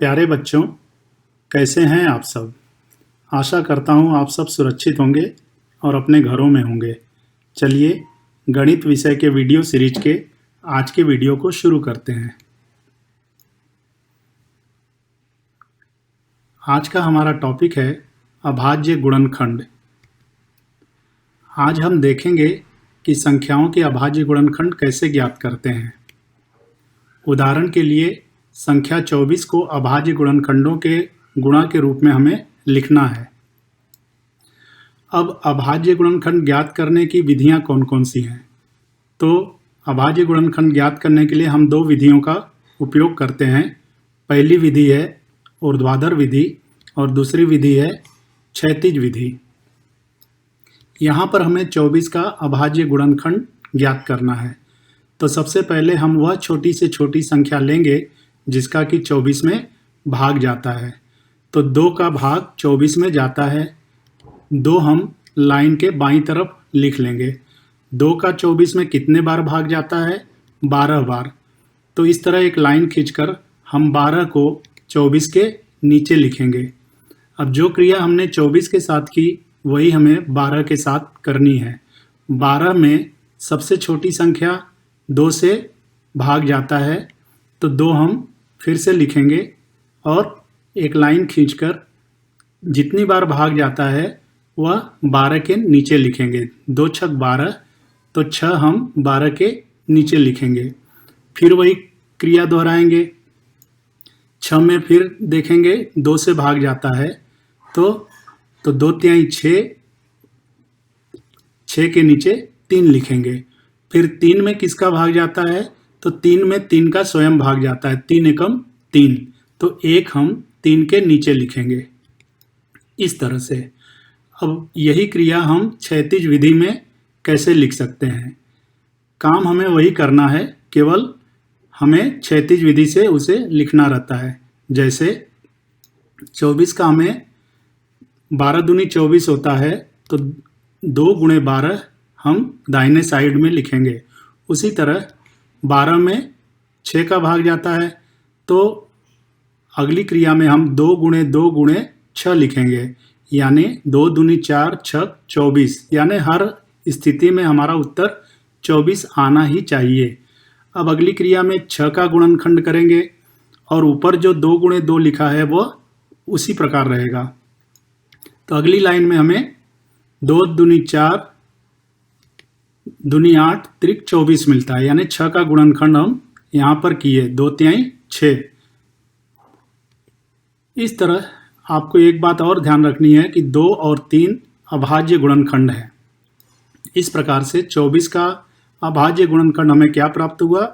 प्यारे बच्चों, कैसे हैं आप सब। आशा करता हूँ आप सब सुरक्षित होंगे और अपने घरों में होंगे। चलिए गणित विषय के वीडियो सीरीज के आज के वीडियो को शुरू करते हैं। आज का हमारा टॉपिक है अभाज्य गुणनखंड। आज हम देखेंगे कि संख्याओं के अभाज्य गुणनखंड कैसे ज्ञात करते हैं। उदाहरण के लिए संख्या 24 को अभाज्य गुणनखंडों के गुणा के रूप में हमें लिखना है। अब अभाज्य गुणनखंड ज्ञात करने की विधियां कौन कौन सी हैं? तो अभाज्य गुणनखंड ज्ञात करने के लिए हम दो विधियों का उपयोग करते हैं। पहली विधि है ऊर्ध्वाधर विधि और दूसरी विधि है क्षैतिज विधि। यहाँ पर हमें 24 का अभाज्य गुणनखंड ज्ञात करना है। तो सबसे पहले हम वह छोटी से छोटी संख्या लेंगे जिसका कि 24 में भाग जाता है। तो 2 का भाग 24 में जाता है। 2 हम लाइन के बाईं तरफ लिख लेंगे। 2 का 24 में कितने बार भाग जाता है? 12 बार। तो इस तरह एक लाइन खींचकर हम 12 को 24 के नीचे लिखेंगे। अब जो क्रिया हमने 24 के साथ की वही हमें 12 के साथ करनी है। 12 में सबसे छोटी संख्या 2 से भाग जाता है, तो 2 हम फिर से लिखेंगे और एक लाइन खींचकर जितनी बार भाग जाता है वह 12 के नीचे लिखेंगे। 2 छक 12, तो 6 हम 12 के नीचे लिखेंगे। फिर वही क्रिया दोहराएंगे। 6 में फिर देखेंगे 2 से भाग जाता है, तो 2 तिहाई 6 के नीचे 3 लिखेंगे। फिर 3 में किसका भाग जाता है? तो 3 में 3 का स्वयं भाग जाता है। 3 एकम 3, तो 1 हम 3 के नीचे लिखेंगे। इस तरह से अब यही क्रिया हम क्षैतिज विधि में कैसे लिख सकते हैं? काम हमें वही करना है, केवल हमें क्षैतिज विधि से उसे लिखना रहता है। जैसे 24 का हमें 12 दूनी 24 होता है, तो 2 गुणे 12 हम दाहिने साइड में लिखेंगे। उसी तरह 12 में 6 का भाग जाता है, तो अगली क्रिया में हम 2 गुणे 2 गुणे 6 लिखेंगे। यानी 2 दूनी 4 छक 24, यानी हर स्थिति में हमारा उत्तर 24 आना ही चाहिए। अब अगली क्रिया में 6 का गुणनखंड करेंगे और ऊपर जो 2 गुणे 2 लिखा है वह उसी प्रकार रहेगा। तो अगली लाइन में हमें 2 दूनी 4 दूनी 8 त्रिक 24 मिलता है। यानी 6 का गुणनखंड हम यहाँ पर किए, 2 तिहाई 6। इस तरह आपको एक बात और ध्यान रखनी है कि 2 और 3 अभाज्य गुणनखंड है। इस प्रकार से 24 का अभाज्य गुणनखंड हमें क्या प्राप्त हुआ?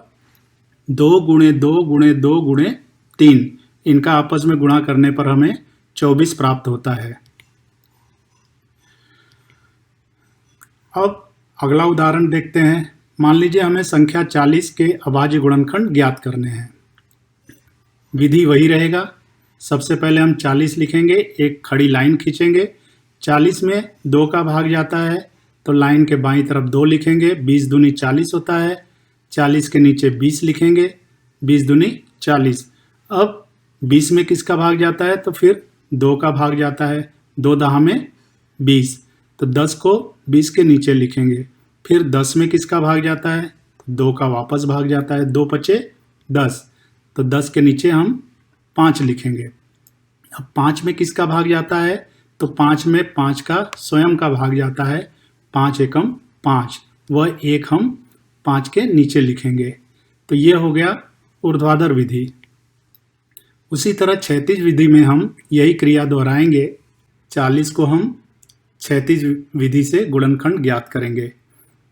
2 गुणे 2 गुणे 2 गुणे 3, इनका आपस में गुणा करने पर हमें 24 प्राप्त होता है। अब अगला उदाहरण देखते हैं। मान लीजिए हमें संख्या 40 के अभाज्य गुणनखंड ज्ञात करने हैं। विधि वही रहेगा। सबसे पहले हम 40 लिखेंगे, एक खड़ी लाइन खींचेंगे। 40 में 2 का भाग जाता है, तो लाइन के बाईं तरफ 2 लिखेंगे। 20 दूनी 40 होता है, 40 के नीचे 20 लिखेंगे। 20 दूनी 40। अब 20 में किसका भाग जाता है? तो फिर 2 का भाग जाता है। 2 दहा में 20, तो 10 को 20 के नीचे लिखेंगे। फिर 10 में किसका भाग जाता है? तो 2 का वापस भाग जाता है। 2 पचे 10, तो 10 के नीचे हम 5 लिखेंगे। अब 5 में किसका भाग जाता है? तो 5 में 5 का स्वयं का भाग जाता है। 5 एकम 5, वह 1 हम 5 के नीचे लिखेंगे। तो ये हो गया ऊर्ध्वाधर विधि। उसी तरह क्षैतिज विधि में हम यही क्रिया दोहराएंगे। 40 को हम क्षैतिज विधि से गुणनखंड ज्ञात करेंगे।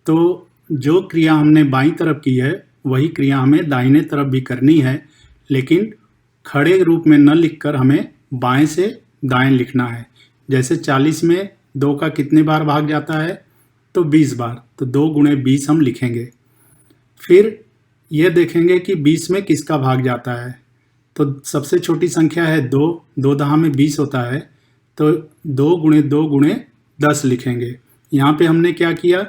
तो जो क्रिया हमने बाईं तरफ की है वही क्रिया हमें दाहिने तरफ भी करनी है, लेकिन खड़े रूप में न लिखकर हमें बाएं से दाएं लिखना है। जैसे 40 में 2 का कितने बार भाग जाता है? तो 20 बार, तो 2 गुणे 20 हम लिखेंगे। फिर यह देखेंगे कि 20 में किसका भाग जाता है। तो सबसे छोटी संख्या है 2, 2 दहा में 20 होता है, तो 2 गुणे 2 गुणे 10 लिखेंगे। यहाँ पे हमने क्या किया?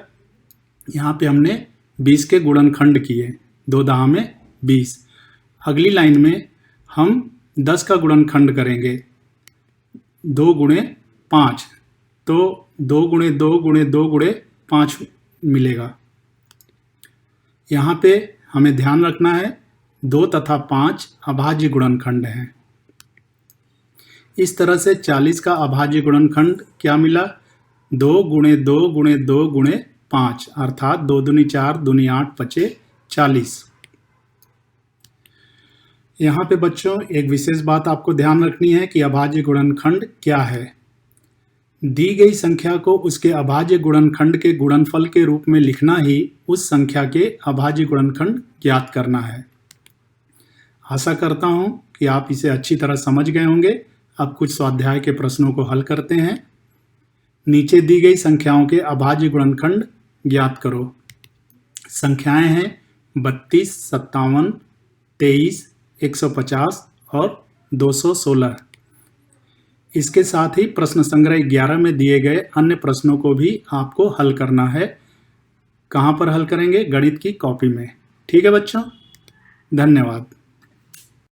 यहाँ पे हमने 20 के गुणनखंड किए, 2 दहा में 20। अगली लाइन में हम 10 का गुणनखंड करेंगे 2 गुणे 5, तो 2 गुणे 2 गुणे 2 गुणे 5 मिलेगा। यहाँ पे हमें ध्यान रखना है 2 तथा 5 अभाज्य गुणनखंड हैं। इस तरह से 40 का अभाज्य गुणनखंड क्या मिला, 2 गुणे 2 गुणे 2 गुणे 5, अर्थात 2 दूनी 4 दूनी 8 बचे 40। यहाँ पे बच्चों एक विशेष बात आपको ध्यान रखनी है कि अभाज्य गुणनखंड क्या है। दी गई संख्या को उसके अभाज्य गुणनखंड के गुणनफल के रूप में लिखना ही उस संख्या के अभाज्य गुणनखंड ज्ञात करना है। आशा करता हूँ कि आप इसे अच्छी तरह समझ गए होंगे। अब कुछ स्वाध्याय के प्रश्नों को हल करते हैं। नीचे दी गई संख्याओं के अभाज्य गुणनखंड ज्ञात करो। संख्याएं हैं 32, 57, 23, 150 और 216। इसके साथ ही प्रश्न संग्रह 11 में दिए गए अन्य प्रश्नों को भी आपको हल करना है। कहाँ पर हल करेंगे? गणित की कॉपी में। ठीक है बच्चों, धन्यवाद।